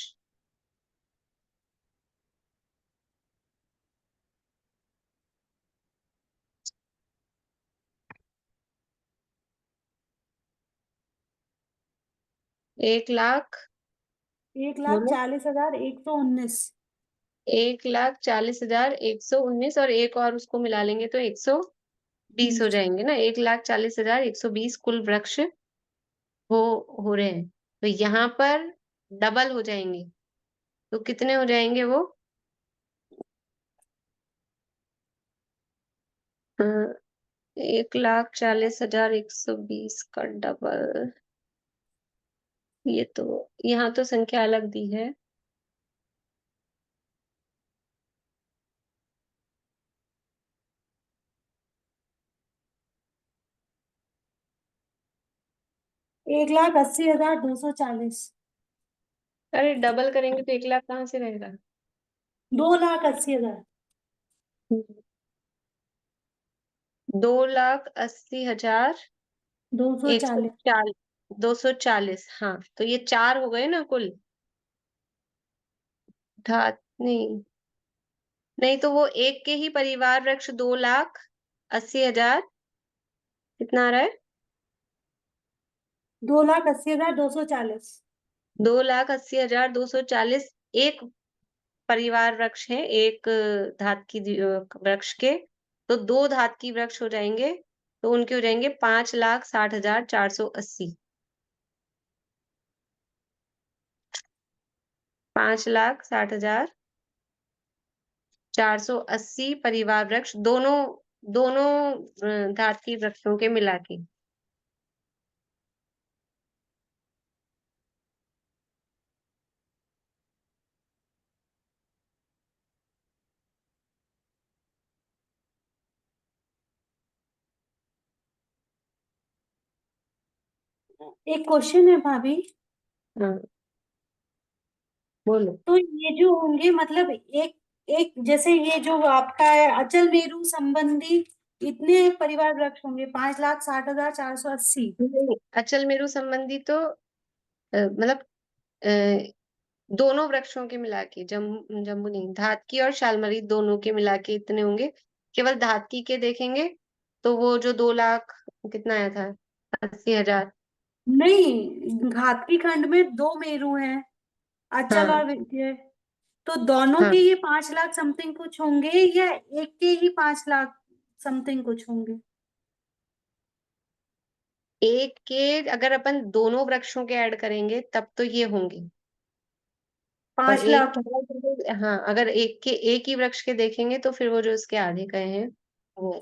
1,40,119 1,40,119 और एक और उसको मिला लेंगे तो 120 हो जाएंगे ना। 1,40,120 कुल वृक्ष हो रहे हैं। तो यहाँ पर डबल हो जाएंगे, तो कितने हो जाएंगे वो? 1,40,120 का डबल। ये तो यहाँ तो संख्या अलग दी है।
एक लाख 80,240।
अरे डबल करेंगे तो 1,00,000 कहाँ से रहेगा?
2,80,000।
2,80,100
240।
240। हाँ, तो ये 4 हो गए ना कुल। नहीं नहीं, तो वो एक के ही परिवार वृक्ष 2,80,000 कितना आ रहा है?
2,80,240।
2,80,240 एक परिवार वृक्ष है, एक धात की वृक्ष के। तो 2 धात की वृक्ष हो जाएंगे, तो उनके हो जाएंगे 5,60,480। 5,60,480 परिवार वृक्ष, दोनों दोनों धात की वृक्षों के मिला के।
एक क्वेश्चन है भाभी।
हाँ, बोलो।
तो ये जो होंगे मतलब एक एक जैसे ये जो आपका है अचल मेरु संबंधी इतने परिवार वृक्ष होंगे 5,60,480।
नहीं, अचल मेरु संबंधी तो मतलब दोनों वृक्षों के मिला के, जम्बू नहीं, धातकी और शालमरी दोनों के मिला के इतने होंगे। केवल धातकी के देखेंगे तो वो जो 2,00,000 कितना आया था, 80,000।
नहीं, घातकी खंड में 2 मेरु हैं, अचल
हाँ
और विद्य। तो दोनों
हाँ,
के ये 5,00,000 समथिंग कुछ होंगे या एक के ही 5,00,000 समथिंग कुछ होंगे?
एक के अगर अपन दोनों वृक्षों के ऐड करेंगे तब तो ये होंगे। और
5,00,000।
हाँ, अगर एक ही वृक्ष के देखेंगे तो फिर वो जो इसके आधे गए हैं वो।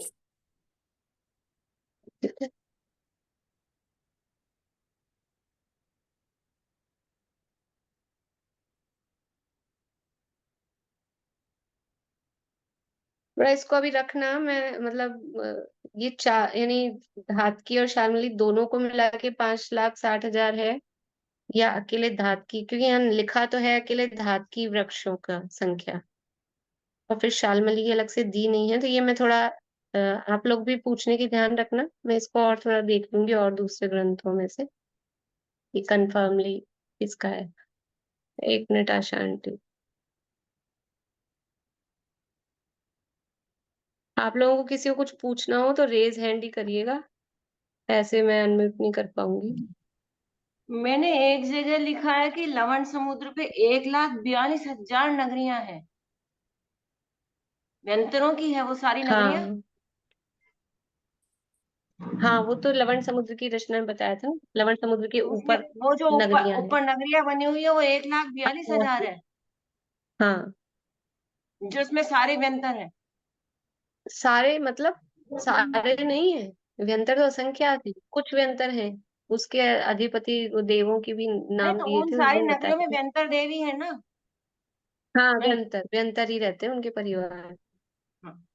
थोड़ा इसको अभी रखना, मैं मतलब ये चार यानी धातकी और शामिली दोनों को मिला के 5,60,000 है, या अकेले धातकी, क्योंकि यहाँ लिखा तो है अकेले धातकी वृक्षों का संख्या, और फिर शालमली अलग से दी नहीं है। तो ये मैं थोड़ा आप लोग भी पूछने की ध्यान रखना, मैं इसको और थोड़ा देख लूंगी और दूसरे ग्रंथों में से कि कंफर्मली किसका है। एक मिनट आशा आंटी, आप लोगों को किसी को कुछ पूछना हो तो रेज हैंड ही करिएगा, ऐसे मैं अनम्यूट नहीं कर पाऊंगी।
मैंने एक जगह लिखा है कि लवण समुद्र पे 1,42,000 नगरियां हैं, व्यंतरों की है वो सारी नगरियां।
हाँ हाँ, वो तो लवण समुद्र की रचना में बताया था, लवण समुद्र के
तो उसमें
ऊपर
वो जो ऊपर
नगरियां हैं।
ऊपर नगरियां बनी हुई है वो 1,42,000 है,
हाँ,
जिसमें सारे व्यंतर है।
सारे मतलब सारे नहीं है, व्यंतर तो असंख्य थे, कुछ व्यंतर हैं। उसके अधिपति वो देवों की भी
नहीं
नाम
तो
दिए
उन
थे, उस
सारी
दिन
नगरियों में
बताया था।
व्यंतर देवी है ना।
हाँ,
मैं
व्यंतर व्यंतर ही रहते हैं उनके परिवार।
हाँ।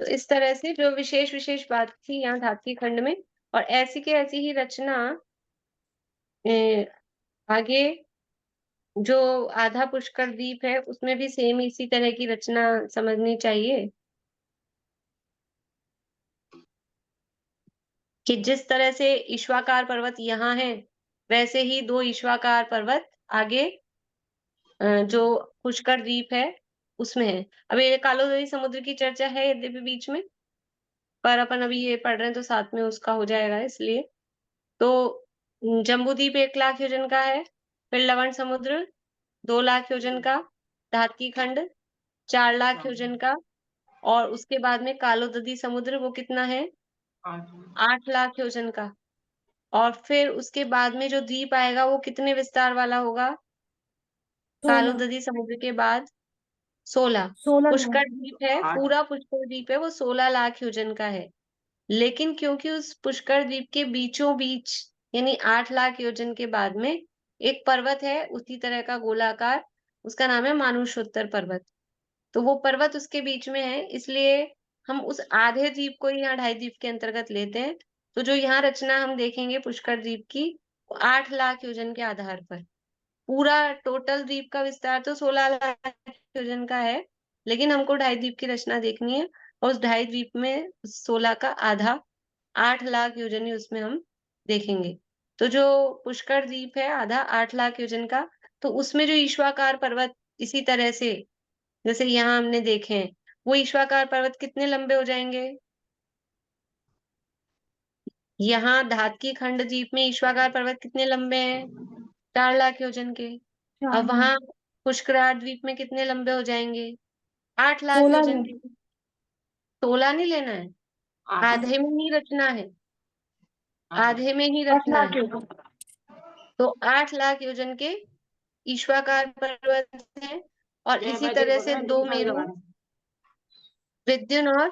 तो इस तरह से जो विशेष विशेष बात थी यहाँ धातु खंड में, और ऐसी के ऐसी ही रचना आगे जो आधा पुष्कर द्वीप है उसमें भी सेम इसी तरह की रचना समझनी चाहिए, कि जिस तरह से ईश्वाकार पर्वत यहाँ है वैसे ही 2 ईश्वाकार पर्वत आगे जो पुष्कर द्वीप है उसमें है। अब ये कालोदरी समुद्र की चर्चा है यद्यपि बीच में, पर अपन अभी ये पढ़ रहे हैं तो साथ में उसका हो जाएगा इसलिए। तो जम्बूद्वीप 1 लाख योजन का है, फिर लवण समुद्र 2 लाख योजन का, धातकी खंड 4 लाख योजन का, और उसके बाद में कालोददी समुद्र वो कितना है 8 लाख योजन का। और फिर उसके बाद में जो द्वीप आएगा वो कितने विस्तार वाला होगा
16
कालोददी समुद्र के बाद 16।
16
पुष्कर द्वीप है, पूरा पुष्कर द्वीप है वो 16 लाख योजन का है। लेकिन क्योंकि उस पुष्कर द्वीप के बीचों बीच यानी 8 लाख योजन के बाद में एक पर्वत है उसी तरह का गोलाकार, उसका नाम है मानुषोत्तर पर्वत। तो वो पर्वत उसके बीच में है, इसलिए हम उस आधे द्वीप को ही यहाँ 2.5 द्वीप के अंतर्गत लेते हैं। तो जो यहाँ रचना हम देखेंगे पुष्कर द्वीप की, वो 8 लाख योजन के आधार पर। पूरा टोटल द्वीप का विस्तार तो 16 लाख योजन का है, लेकिन हमको 2.5 द्वीप की रचना देखनी है, और उस 2.5 द्वीप में 16 का आधा 8 लाख योजन ही उसमें हम देखेंगे। तो जो पुष्कर द्वीप है आधा 8 लाख योजन का, तो उसमें जो ईश्वाकार पर्वत इसी तरह से जैसे यहाँ हमने देखे हैं, वो ईश्वाकार पर्वत कितने लंबे हो जाएंगे। यहाँ धातकी खंड द्वीप में ईश्वाकार पर्वत कितने लंबे हैं 4 लाख योजन के। अब वहां पुष्करार द्वीप में कितने लंबे हो जाएंगे 8 लाख
16
योजन के। 16 नहीं लेना है, आधे में ही रचना है, आधे में ही
8
रचना
लाख
है। तो 8 लाख योजन के ईश्वाकार पर्वत है, और इसी तरह से 2 मेरु विद्युन और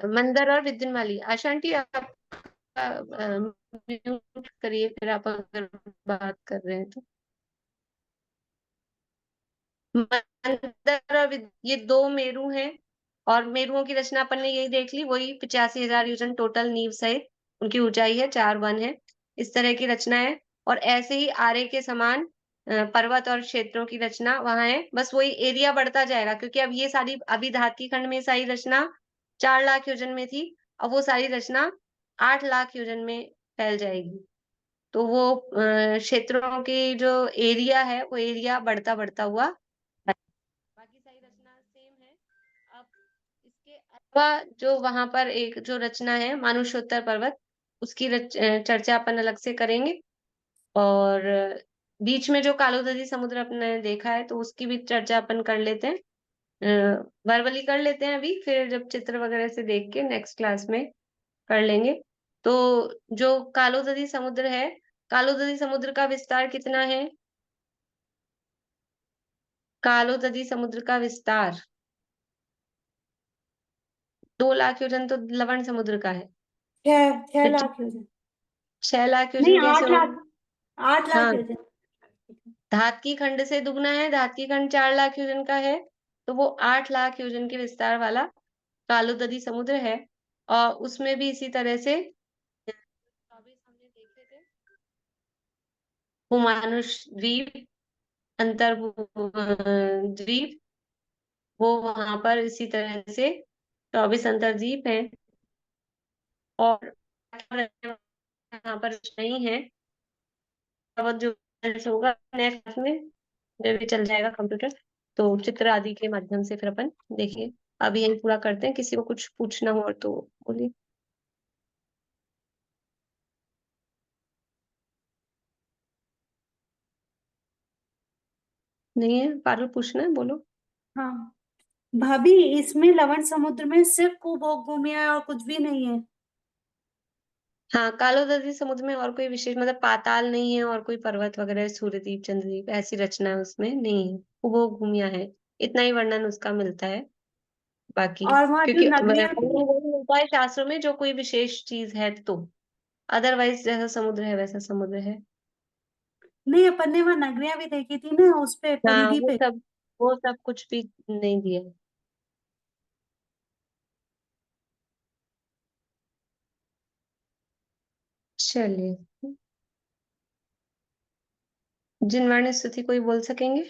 मंदर और विद्युन्माली। आशा आंटी आप म्यूट करिए, फिर आप अगर बात कर रहे हैं तो। मंदर और ये 2 मेरु हैं, और मेरुओं की रचना अपन ने यही देख ली, वही 85,000 योजन टोटल नींव सहित उनकी ऊंचाई है, 4 वन है, इस तरह की रचना है। और ऐसे ही आरे के समान पर्वत और क्षेत्रों की रचना वहां है, बस वही एरिया बढ़ता जाएगा, क्योंकि अब ये सारी अभी धातकी खंड में सारी रचना 4 लाख योजन में थी, अब वो सारी रचना 8 लाख योजन में फैल जाएगी। तो वो क्षेत्रों की जो एरिया है वो एरिया बढ़ता बढ़ता हुआ, बाकी सारी रचना सेम है। अब इसके अलावा जो वहां पर एक जो रचना है मानुषोत्तर पर्वत, उसकी चर्चा अपन अलग से करेंगे। और बीच में जो कालोदरी समुद्र अपने देखा है तो उसकी भी चर्चा अपन कर लेते हैं, वर्बली कर लेते हैं अभी, फिर जब चित्र वगैरह से देख के नेक्स्ट क्लास में कर लेंगे। तो जो कालोदरी समुद्र है, कालोदरी समुद्र का विस्तार कितना है, कालोदरी समुद्र का विस्तार 2 लाख योजन तो लवण समुद्र का है।
6 लाख योजन
6 लाख
नहीं
योजन कैसे
8
होगा।
लाख 8 लाख
हाँ,
योजन
धातकी खंड से दुगना है, धातकी खंड 4 लाख योजन का है, तो वो 8 लाख योजन के विस्तार वाला कालोदरी समुद्र है। और उसमें भी इसी तरह से 24 हमने देखे थे, हुमायूं द्वीप, अंतर द्वीप, वो वहां पर इसी तरह से 24 अंतर्द्वीप है। और यहाँ पर नहीं है, और जो होगा नेक्स्ट में जब भी चल जाएगा कंप्यूटर, तो चित्र आदि के माध्यम से फिर अपन देखिए। अभी यही पूरा करते हैं, किसी को कुछ पूछना हो तो बोलिए। नहीं है पारुल, पूछना है बोलो।
हाँ भाभी इसमें लवण समुद्र में सिर्फ कुभोग भूमिया है और कुछ भी नहीं है।
हाँ, कालोदरी समुद्र में और कोई विशेष मतलब पाताल नहीं है, और कोई पर्वत वगैरह सूर्यद्वीप चंद्रद्वीप ऐसी रचना उसमें नहीं है, उपभोग भूमिया है, इतना ही वर्णन उसका मिलता है। बाकी
और वहाँ जो
क्योंकि
नगरियां
वर्णन वही मिलता है शास्त्रों में जो कोई विशेष चीज है, तो अदरवाइज जैसा समुद्र है वैसा समुद्र है।
नहीं अपन ने वहाँ नगरियां भी देखी थी ना उस पे
हाँ,
परिधि पे।
वो सब कुछ भी नहीं दिया है। चलिए, जिनवाणी स्तुति कोई बोल सकेंगे,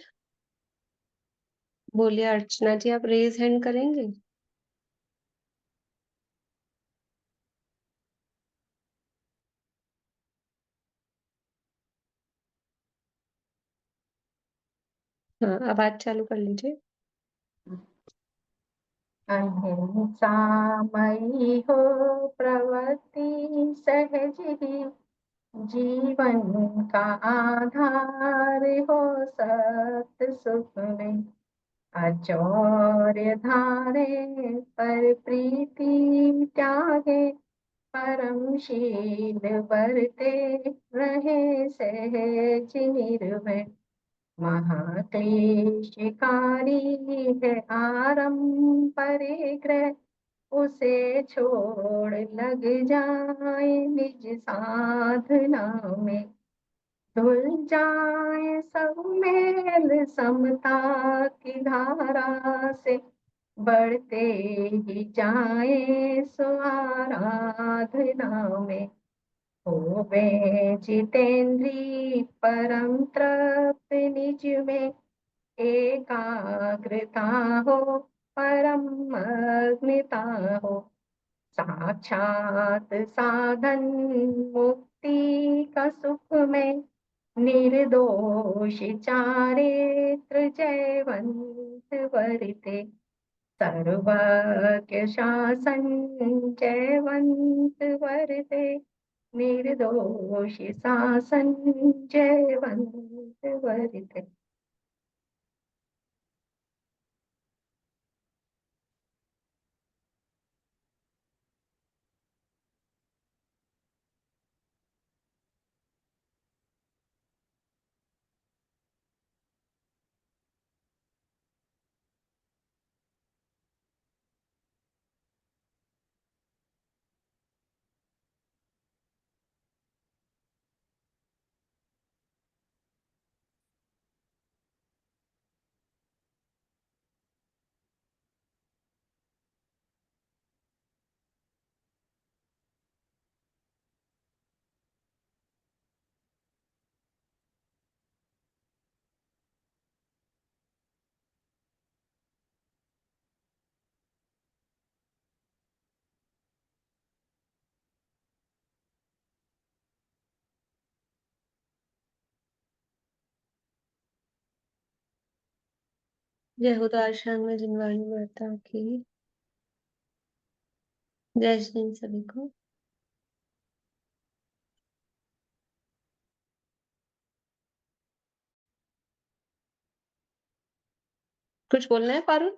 बोलिए। अर्चना जी आप रेज हैंड करेंगे। हाँ, आवाज चालू कर लीजिए।
अहिंसामयी हो प्रवृत्ति सहज ही, जीवन का आधार हो सत्य सुख में। अचौर्य धारे पर प्रीति त्यागे, परमशील बरते रहे सहज निर्भय। महाक्लेशकारी है आरंभ परिग्रह, उसे छोड़ लग जाए निज साधना में। धुल जाए सब मेल समता की धारा से, बढ़ते ही जाए सो आराधना में। होवे जितेंद्री परम तृप्त निज में, एकाग्रता हो परम मग्नता हो। साक्षात साधन मुक्ति का सुख में, निर्दोष चारित्र जयवंत वरते। सर्वज्ञ शासन जयवंत वरते, निर्दोष शासन जयवंत वरते।
जय हो तो आश्रम में जिनवाणी माता की। जय श्री हिंद सभी को। कुछ बोलना है पारुल?